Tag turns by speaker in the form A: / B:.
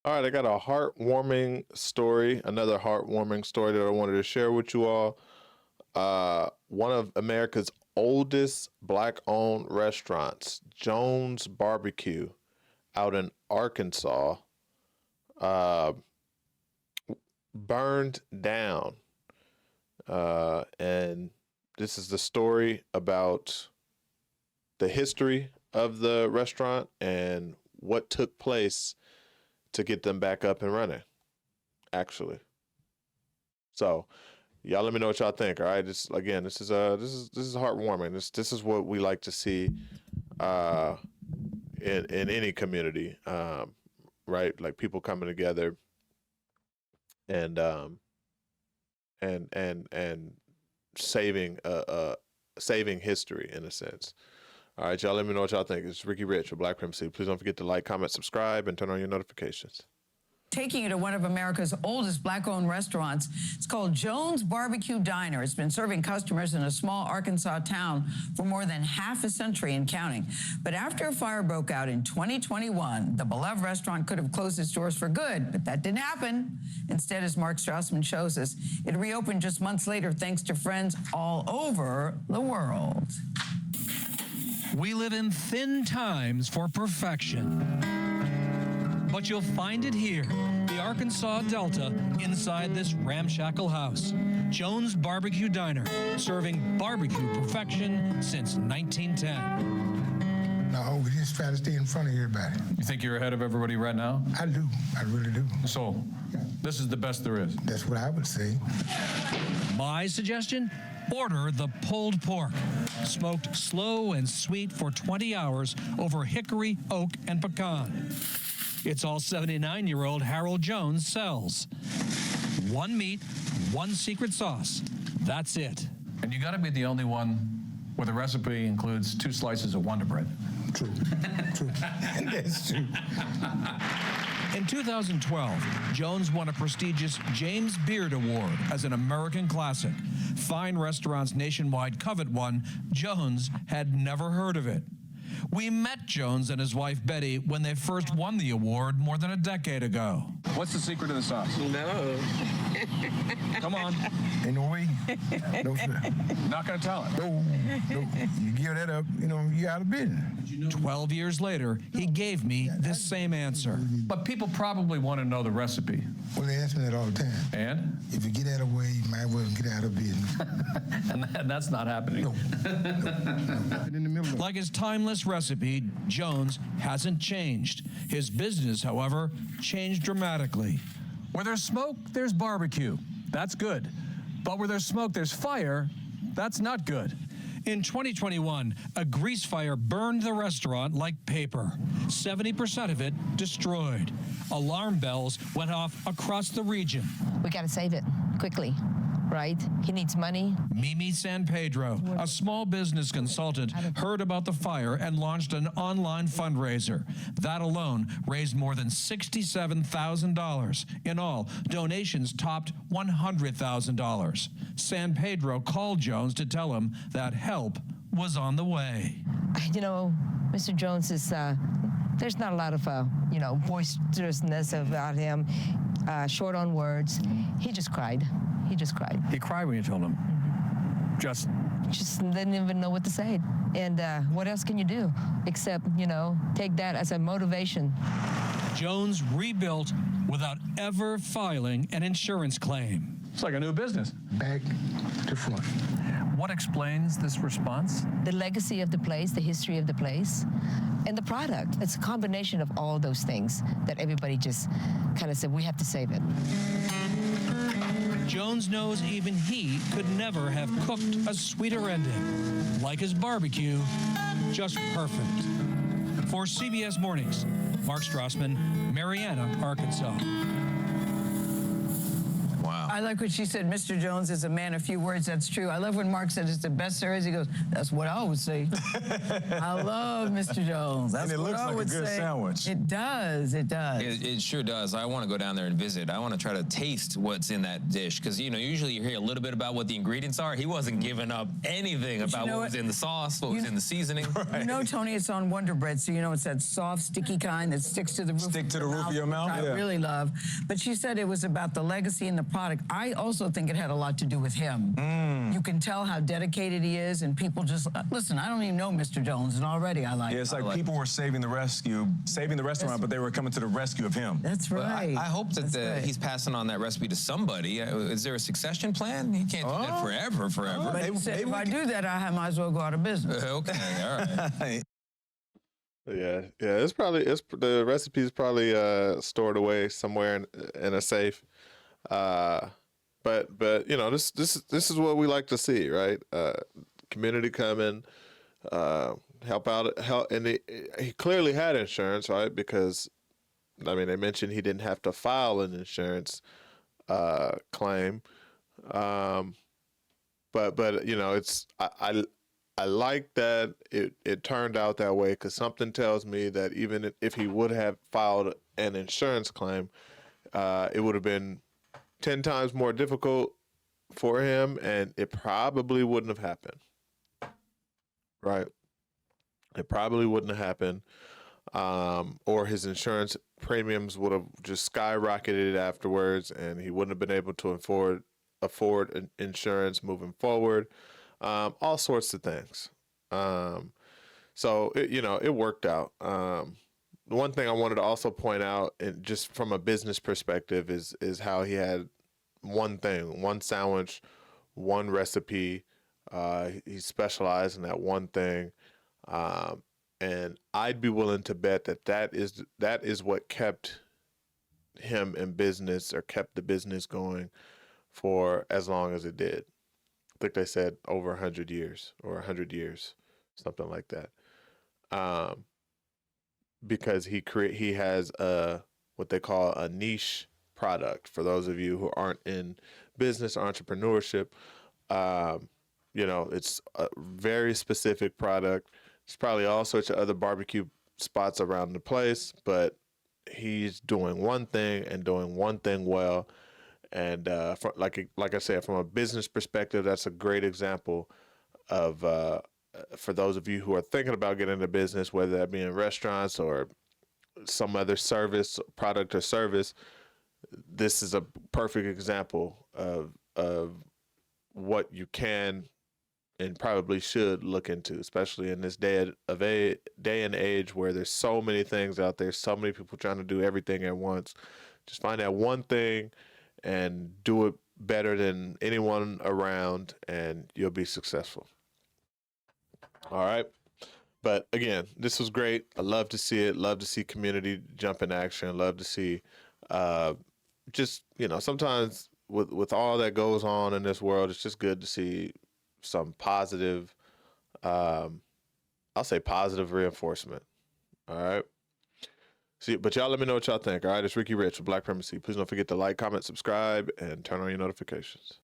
A: All right, I got a heartwarming story, another heartwarming story that I wanted to share with you all. One of America's oldest Black-owned restaurants, Jones Barbecue, out in Arkansas, burned down. And this is the story about the history of the restaurant and what took place to get them back up and running, actually. So, y'all let me know what y'all think. All right, this is heartwarming. This is what we like to see in any community, right? Like people coming together and saving saving history in a sense. All right, y'all let me know what y'all think. It's Ricky Rich with Black Primacy. Please don't forget to like, comment, subscribe, and turn on your notifications.
B: Taking you to one of America's oldest Black-owned restaurants. It's called Jones Barbecue Diner. It's been serving customers in a small Arkansas town for more than half a century and counting. But after a fire broke out in 2021, the beloved restaurant could have closed its doors for good, but that didn't happen. Instead, as Mark Strassman shows us, it reopened just months later thanks to friends all over the world.
C: We live in thin times for perfection. But you'll find it here, the Arkansas Delta, inside this ramshackle house. Jones Barbecue Diner, serving barbecue perfection since 1910.
D: No, we just try to stay in front of everybody.
E: You think you're ahead of everybody right now?
D: I do. I really do.
E: So, this is the best there is.
D: That's what I would say.
C: My suggestion? Order the pulled pork, smoked slow and sweet for 20 hours over hickory, oak, and pecan. It's all 79-year-old Harold Jones sells. One meat, one secret sauce. That's it.
E: And you got to be the only one where the recipe includes 2 slices of Wonder Bread.
D: True. True. That's true.
C: In 2012, Jones won a prestigious James Beard Award as an American classic. Fine restaurants nationwide covet one. Jones had never heard of it. We met Jones and his wife Betty when they first won the award more than a decade ago.
E: What's the secret of the sauce?
F: No.
E: Come on.
D: Ain't no way. No, sir.
E: Not going to tell it.
D: No. You give that up, you out of business.
C: 12 years later, he gave me this same answer.
E: But people probably want to know the recipe.
D: Well, they ask me that all the time.
E: And?
D: If you get out of the way, you might well get out of business.
E: and that's not happening.
D: No. In the middle of
C: Like his timeless recipe, Jones hasn't changed. His business, however, changed dramatically.
E: Where there's smoke, there's barbecue. That's good. But where there's smoke, there's fire. That's not good.
C: In 2021, a grease fire burned the restaurant like paper. 70% of it destroyed. Alarm bells went off across the region.
G: We got to save it quickly, right? He needs money.
C: Mimi San Pedro, a small business consultant, heard about the fire and launched an online fundraiser. That alone raised more than $67,000. In all, donations topped $100,000. San Pedro called Jones to tell him that help was on the way.
G: Mr. Jones is, there's not a lot of, boisterousness about him, short on words. He just cried. He just cried.
E: He cried when you told him. Just
G: didn't even know what to say. And what else can you do except, take that as a motivation.
C: Jones rebuilt without ever filing an insurance claim.
E: It's like a new business.
D: back to front.
E: What explains this response?
G: The legacy of the place, the history of the place, and the product. It's a combination of all those things that everybody just kind of said, we have to save it.
C: Jones knows even he could never have cooked a sweeter ending. Like his barbecue, just perfect. For CBS Mornings, Mark Strassman, Marianna, Arkansas.
E: Wow.
B: I like what she said. Mr. Jones is a man of few words. That's true. I love when Mark said it's the best series. He goes, that's what I would say. I love Mr. Jones. That's
D: And it
B: what
D: looks
B: I
D: like a
B: would
D: good
B: say.
D: sandwich.
B: It does. It does.
F: It sure does. I want to go down there and visit. I want to try to taste what's in that dish because, you know, usually you hear a little bit about what the ingredients are. He wasn't giving up anything about what was in the sauce, what was in the seasoning.
B: You know, Tony, it's on Wonder Bread, so you know it's that soft, sticky kind that sticks to the roof.
D: Stick to the roof of your mouth.
B: I really love. But she said it was about the legacy and the product. I also think it had a lot to do with him. You can tell how dedicated he is, and people just listen. I don't even know Mr. Jones, and already I like.
D: Yeah, it's like people were saving the restaurant, but they were coming to the rescue of him.
B: That's right.
F: I hope that he's passing on that recipe to somebody. Is there a succession plan? He can't do that forever.
B: But he said, if I do that, I might as well go out of business.
F: Okay, all right.
A: Yeah. It's the recipe's probably stored away somewhere in a safe. But you know, this is what we like to see, right? Community come in, help out, and he clearly had insurance, right? Because I mean, they mentioned he didn't have to file an insurance claim. But you know, I like that it turned out that way, because something tells me that even if he would have filed an insurance claim, it would have been 10 times more difficult for him, and it probably wouldn't have happened. Right? It probably wouldn't have happened. Or his insurance premiums would have just skyrocketed afterwards, and he wouldn't have been able to afford insurance moving forward. All sorts of things. So it worked out. The one thing I wanted to also point out, and just from a business perspective, is how he had one thing, one sandwich, one recipe. He specialized in that one thing. And I'd be willing to bet that is what kept him in business, or kept the business going for as long as it did. I think they said over 100 years, or 100 years, something like that. Because he has what they call a niche product. For those of you who aren't in business or entrepreneurship, it's a very specific product. There's probably all sorts of other barbecue spots around the place, but he's doing one thing and doing one thing well. And like I said, from a business perspective, that's a great example of for those of you who are thinking about getting into business, whether that be in restaurants or some other product or service. This is a perfect example of what you can and probably should look into, especially in this day and age where there's so many things out there, so many people trying to do everything at once. Just find that one thing and do it better than anyone around, and you'll be successful. All right. But again, this was great. I love to see it. Love to see community jump in action. Love to see sometimes with all that goes on in this world, it's just good to see some positive, I'll say positive reinforcement. All right. But y'all let me know what y'all think. All right. It's Ricky Rich with Black Primacy. Please don't forget to like, comment, subscribe, and turn on your notifications.